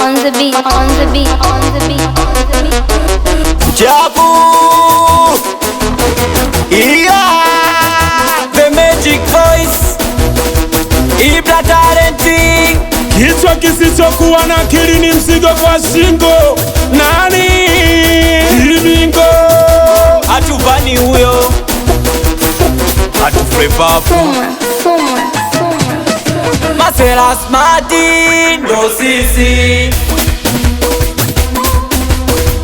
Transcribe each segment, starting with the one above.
on the beat, on the beat, on the beat, on the beat. Jabu, yeah, the magic voice, Ibra talenting. Kichwa kisichokuwa na akili ni mzigo kwa shingo. Nani? Ibingo. Hatuvani huyo, hatufrevafu. Masela smarti ndo sisi.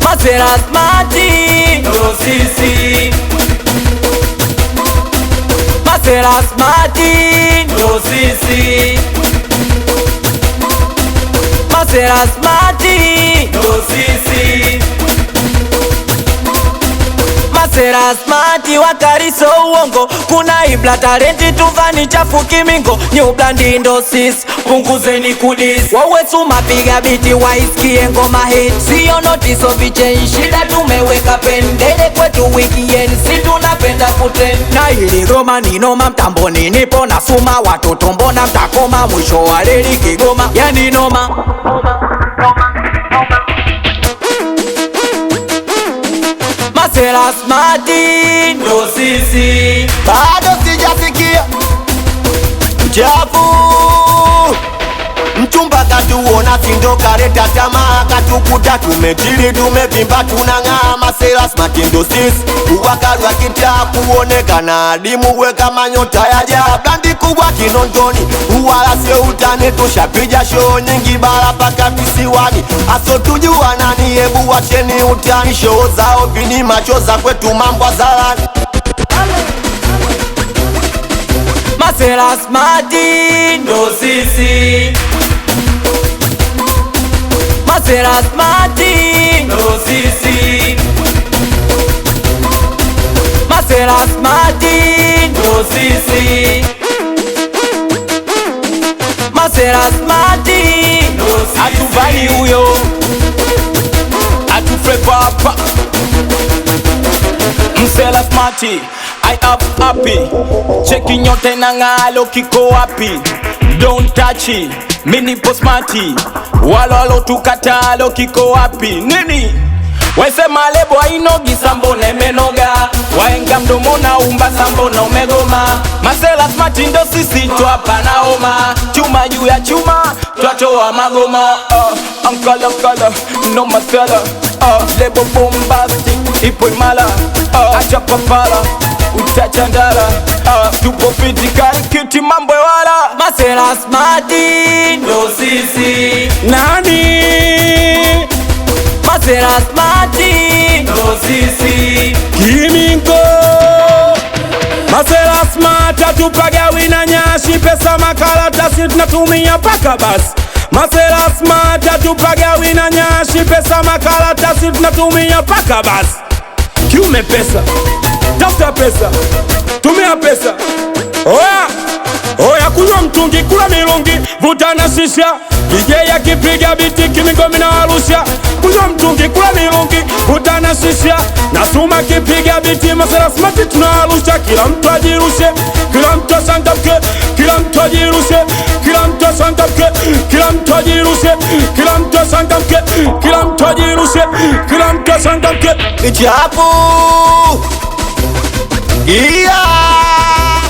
Masela smarti ndo sisi. Masela smarti ndo sisi. Masela smarti ndo sisi. Masela smarti wakariso uongo. Kuna Ibra talenti tuvani chafu kimingo. New blandi ndo sisi, punguzeni kudis. Wawesu mapiga biti waisikie ngoma hit. Sio notiso vichen, shida tumeweka pendele kwetu weekend. Si tunapenda kuten. Na hili Roma ni noma, mtamboni nipo na suma. Watoto mbona mtakoma, mwisho wa reli Kigoma. Yani noma. Masela smarti ndo sisi. Bado sijasikia Jabu, mchumba katuona sindo kareta tamaa. Katukuta tumetili tumepimba tunang'aa. Masela smarti ndo sisi. Uwakarwa kitaa kuonekana adimu weka manyota ya jaa. Blandi kubwa Kinondoni uwala sio utani. Tushapija show nyingi bara paka visiwani. Aso tujua nani, ebu wacheni utani. Show zao vini machoza kwetu mambo zalani. Masela smarti ndo sisi. Masela smarti ndo sisi. Masela smarti ndo sisi. Masela smarti ndo sisi. Hatuvani huyo, hatufrepapa. Masela smarti I up happy. Checking your tenangalo kiko wapi. Don't touch it. Mini posmati. Walolo tukatalo kiko wapi. Nini? Wese malebo hainogi sambo na imenoga. Waenga mdomo na umba sambo na umegoma. Masela smarti ndo sisi tuapa na oma. Chuma juu ya chuma twatoa magoma. Ankala no masela. Lebo bombastic ipo imala. Acha papala utachandala. Tupo fiti karikiti mambo wala. Masela smarti ndo sisi. Nani? Masela smarti ndo sisi. Kimingo. Masela smarti atupaga wina nyashi. Pesa makaratasi tunatumia paka basi. Masela smarti atupaga wina nyashi. Pesa makaratasi tunatumia paka basi. Kiume pesa, tafuta pesa, tumia pesa. Oya kunywa mtungi, kula milungi, vuta na shisha. DJ akipiga biti Kimingo mina warusha. Kunywa mtungi, kula milungi, vuta na shisha. Na Suma kipiga biti Masela smarti tunawarusha. Kila mtu ajirushe, kila mtu ashangamke. Kila mtu ajirushe, kila mtu ashangamke. Kila mtu ajirushe, kila mtu ashangamke. Kila mtu ajirushe, kila mtu ashangamke. Jabu, yeah.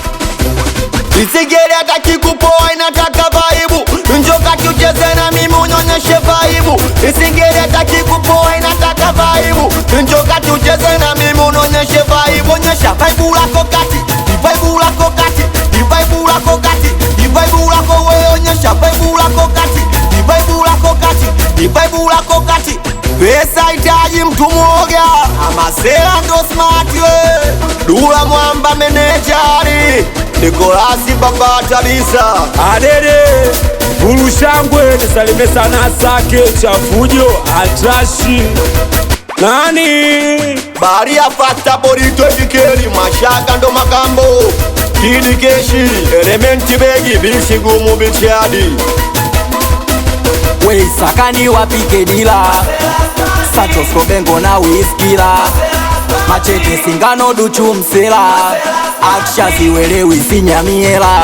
Isigeli hataki kupoa inataka vaibu. Njoka tucheze na mimi unyonyeshe vaibu. Isigeli hataki kupoa inataka vaibu. Njoka tucheze na mimi unyonyeshe vaibu. Onyesha vaibu lako kati, vaibu lako kati, vaibu lako kati, vaibu lako wewe. Onyesha vaibu lako kati, vaibu lako kati, vaibu lako kati. Pesa itaji mtu mwoga. Masela ndo smarti we. Dula Mwamba menejari. Nikolasi baba tabisa. Adede Urushangwe nesalime sana sake chafujo atrashi. Nani? Bari ya fata borito jikeri. Mashaka ndo makambo. Kidi keshi elementi begi bishi gumu bichadi. Wei sakani wapike dila. Santos Kobengo na Wizkila. Machete singano duchu msela. Aksha ziwelewi sinyamiela.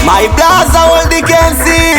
My brother all the can see.